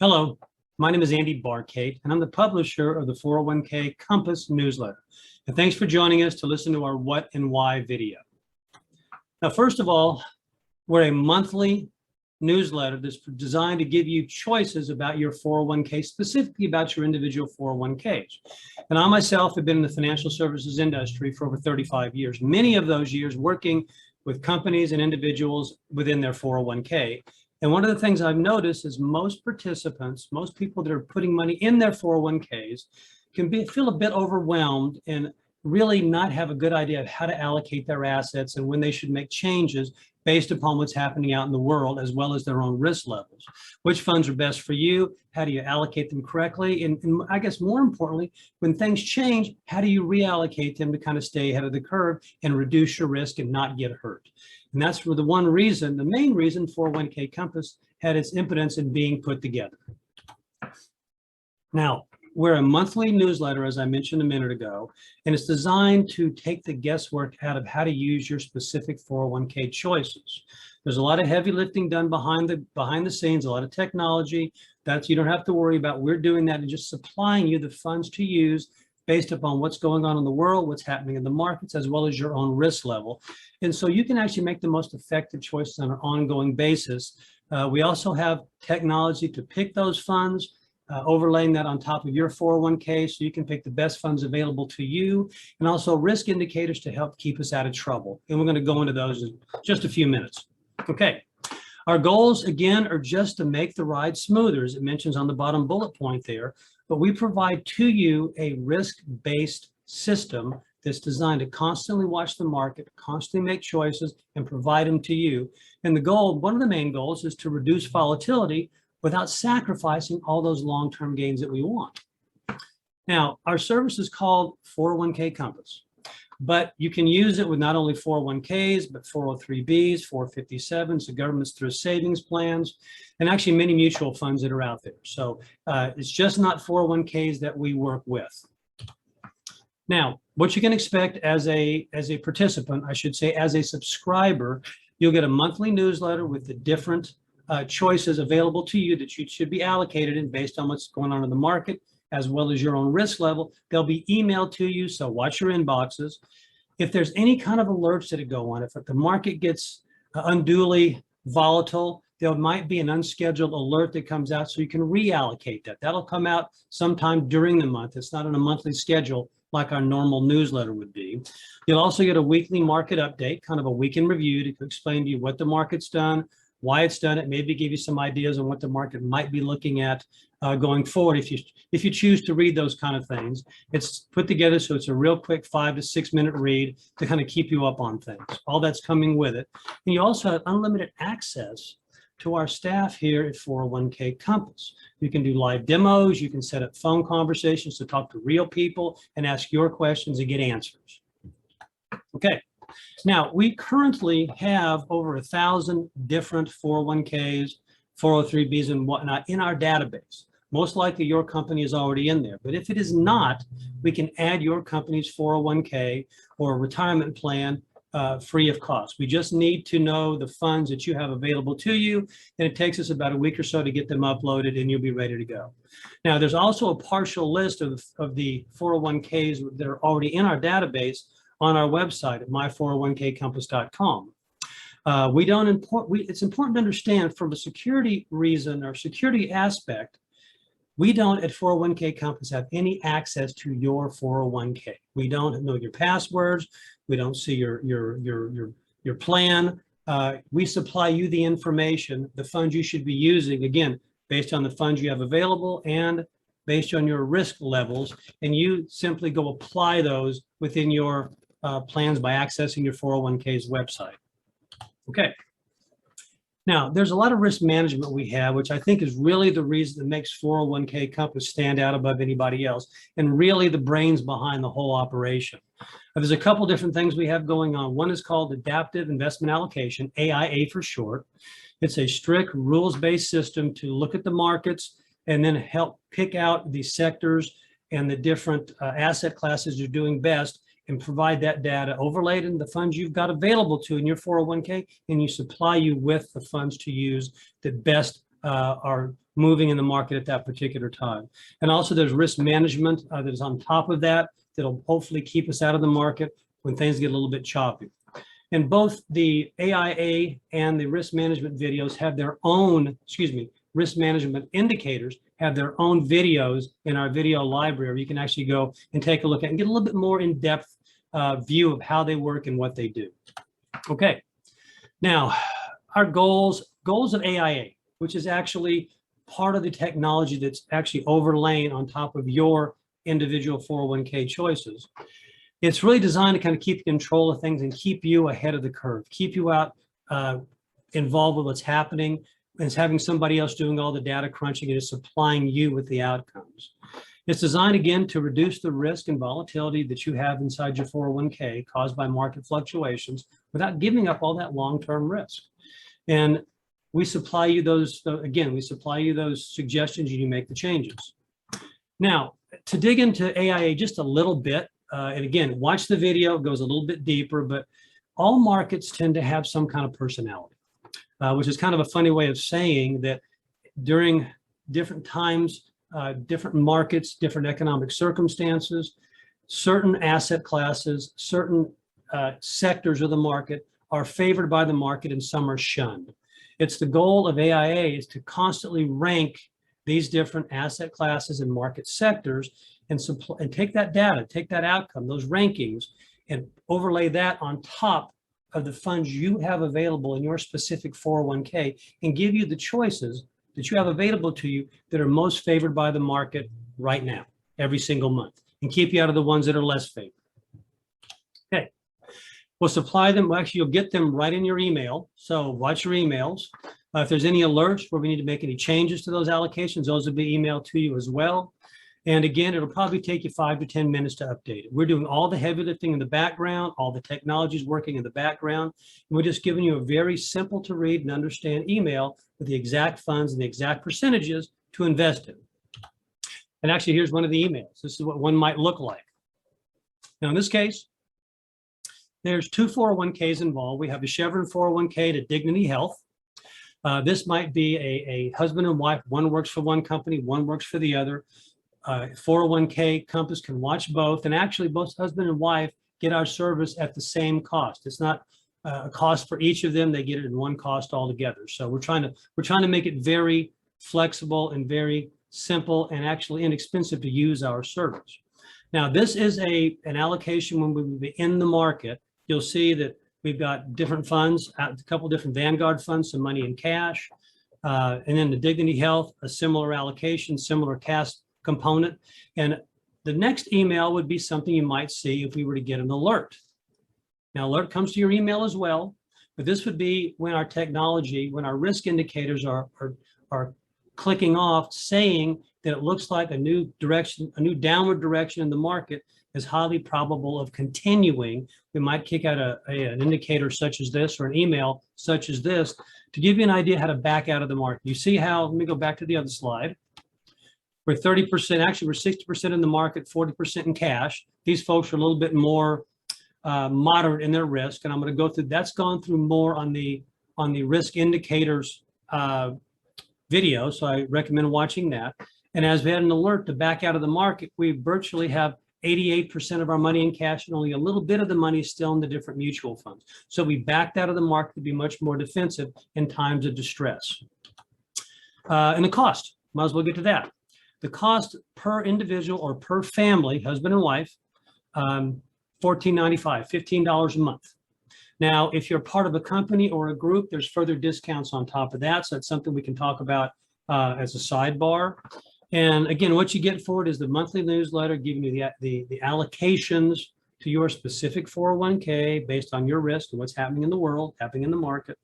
Hello, my name is Andy Barkate, and I'm the publisher of the 401k Compass newsletter. And thanks for joining us to listen to our What and Why video. Now, first of all, we're a monthly newsletter that's designed to give you choices about your 401k, specifically about your individual 401ks. And I myself have been in the financial services industry for over 35 years, many of those years working with companies and individuals within their 401k. And one of the things I've noticed is most participants, most people that are putting money in their 401ks can feel a bit overwhelmed and really not have a good idea of how to allocate their assets and when they should make changes based upon what's happening out in the world, as well as their own risk levels. Which funds are best for you? How do you allocate them correctly? And I guess more importantly, when things change, how do you reallocate them to kind of stay ahead of the curve and reduce your risk and not get hurt? And that's for the main reason 401k Compass had its impetus in being put together. Now, we're a monthly newsletter, as I mentioned a minute ago, and it's designed to take the guesswork out of how to use your specific 401k choices. There's a lot of heavy lifting done behind the scenes, a lot of technology. You don't have to worry about. We're doing that and just supplying you the funds to use based upon what's going on in the world, what's happening in the markets, as well as your own risk level. And so you can actually make the most effective choices on an ongoing basis. We also have technology to pick those funds, overlaying that on top of your 401k so you can pick the best funds available to you, and also risk indicators to help keep us out of trouble. And we're going to go into those in just a few minutes. Okay. Our goals, again, are just to make the ride smoother, as it mentions on the bottom bullet point there, but we provide to you a risk-based system that's designed to constantly watch the market, constantly make choices, and provide them to you. And one of the main goals is to reduce volatility without sacrificing all those long-term gains that we want. Now, our service is called 401k Compass, but you can use it with not only 401ks, but 403bs, 457s, the government's through savings plans, and actually many mutual funds that are out there. So it's just not 401ks that we work with. Now, what you can expect as a participant, I should say, as a subscriber, you'll get a monthly newsletter with the different choices available to you that you should be allocated in based on what's going on in the market, as well as your own risk level. They'll be emailed to you, so watch your inboxes. If there's any kind of alerts that go on, if the market gets unduly volatile, there might be an unscheduled alert that comes out, so you can reallocate that. That'll come out sometime during the month. It's not on a monthly schedule like our normal newsletter would be. You'll also get a weekly market update, kind of a week in review to explain to you what the market's done, why it's done it, maybe give you some ideas on what the market might be looking at going forward if you choose to read those kind of things. It's put together so it's a real quick 5 to 6 minute read to kind of keep you up on things. All that's coming with it. And you also have unlimited access to our staff here at 401k Compass. You can do live demos, you can set up phone conversations to talk to real people and ask your questions and get answers. Okay. Now, we currently have over 1,000 different 401ks, 403bs, and whatnot in our database. Most likely your company is already in there, but if it is not, we can add your company's 401k or retirement plan free of cost. We just need to know the funds that you have available to you, and it takes us about a week or so to get them uploaded, and you'll be ready to go. Now, there's also a partial list of the 401ks that are already in our database on our website at my401kcompass.com. It's important to understand from a security reason or security aspect, we don't at 401k Compass have any access to your 401k. We don't know your passwords. We don't see your plan. We supply you the information, the funds you should be using, again, based on the funds you have available and based on your risk levels, and you simply go apply those within your plans by accessing your 401k's website. Okay. Now, there's a lot of risk management we have, which I think is really the reason that makes 401k Compass stand out above anybody else, and really the brains behind the whole operation. There's a couple different things we have going on. One is called Adaptive Investment Allocation, AIA for short. It's a strict rules-based system to look at the markets and then help pick out the sectors and the different asset classes you're doing best, and provide that data overlaid in the funds you've got available to in your 401k, and you supply you with the funds to use that best are moving in the market at that particular time. And also there's risk management that is on top of that, that'll hopefully keep us out of the market when things get a little bit choppy. And both the AIA and the risk management videos have their own, risk management indicators have their own videos in our video library. You can actually go and take a look at and get a little bit more in-depth view of how they work and what they do. Okay, now our goals of AIA, which is actually part of the technology that's actually overlaying on top of your individual 401k choices. It's really designed to kind of keep control of things and keep you ahead of the curve, keep you out involved with what's happening, and it's having somebody else doing all the data crunching and just supplying you with the outcomes. It's designed, again, to reduce the risk and volatility that you have inside your 401k caused by market fluctuations without giving up all that long-term risk. And we supply you those, again, we supply you those suggestions and you make the changes. Now, to dig into AIA just a little bit, and again, watch the video, it goes a little bit deeper, but all markets tend to have some kind of personality, which is kind of a funny way of saying that during different times, different markets, different economic circumstances, certain asset classes, certain sectors of the market are favored by the market and some are shunned. It's the goal of AIA is to constantly rank these different asset classes and market sectors and take that data, take that outcome, those rankings, and overlay that on top of the funds you have available in your specific 401k and give you the choices that you have available to you that are most favored by the market right now, every single month, and keep you out of the ones that are less favored. Okay. We'll supply them. Well, actually, you'll get them right in your email. So watch your emails. If there's any alerts where we need to make any changes to those allocations, those will be emailed to you as well. And again, it'll probably take you 5 to 10 minutes to update it. We're doing all the heavy lifting in the background, all the technology is working in the background. And we're just giving you a very simple to read and understand email with the exact funds and the exact percentages to invest in. And actually, here's one of the emails. This is what one might look like. Now, in this case, there's 2 401ks involved. We have a Chevron 401k to Dignity Health. This might be a husband and wife. One works for one company, one works for the other. 401k Compass can watch both, and actually both husband and wife get our service at the same cost. It's not a cost for each of them. They get it in one cost altogether. So we're trying to make it very flexible and very simple and actually inexpensive to use our service. Now, this is an allocation when we will be in the market. You'll see that we've got different funds, a couple different Vanguard funds, some money in cash, and then the Dignity Health, a similar allocation, similar cash component. And the next email would be something you might see if we were to get an alert. Now, alert comes to your email as well, but this would be when our technology, when our risk indicators are clicking off, saying that it looks like a new direction, a new downward direction in the market is highly probable of continuing. We might kick out an indicator such as this or an email such as this to give you an idea how to back out of the market. You see how, let me go back to the other slide. We're 30%, actually we're 60% in the market, 40% in cash. These folks are a little bit more moderate in their risk. And I'm going to go through, that's gone through more on the risk indicators video. So I recommend watching that. And as we had an alert to back out of the market, we virtually have 88% of our money in cash and only a little bit of the money is still in the different mutual funds. So we backed out of the market to be much more defensive in times of distress. And the cost, might as well get to that. The cost per individual or per family, husband and wife, $14.95, $15 a month. Now, if you're part of a company or a group, there's further discounts on top of that. So that's something we can talk about as a sidebar. And again, what you get for it is the monthly newsletter giving you the allocations to your specific 401k based on your risk and what's happening in the world, happening in the market.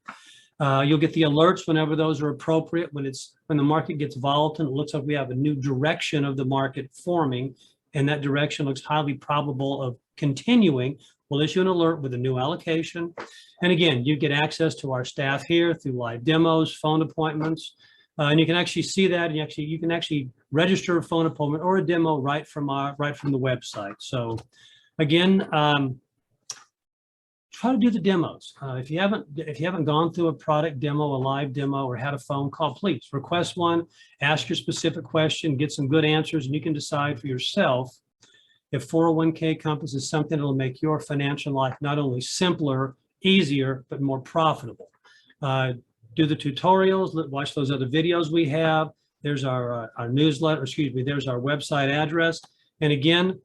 You'll get the alerts whenever those are appropriate. When the market gets volatile, it looks like we have a new direction of the market forming, and that direction looks highly probable of continuing. We'll issue an alert with a new allocation. And again, you get access to our staff here through live demos, phone appointments. And you can actually see that, and you can actually register a phone appointment or a demo right from the website. So again, try to do the demos. If you haven't gone through a product demo, a live demo, or had a phone call, please request one, ask your specific question, get some good answers, and you can decide for yourself if 401k Compass is something that will make your financial life not only simpler, easier, but more profitable. Do the tutorials, watch those other videos we have. There's our newsletter, excuse me, there's our website address. And again,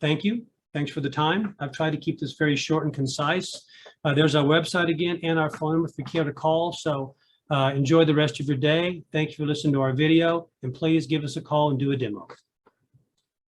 thank you. Thanks for the time. I've tried to keep this very short and concise. There's our website again and our phone number if you care to call. So enjoy the rest of your day. Thank you for listening to our video, and please give us a call and do a demo.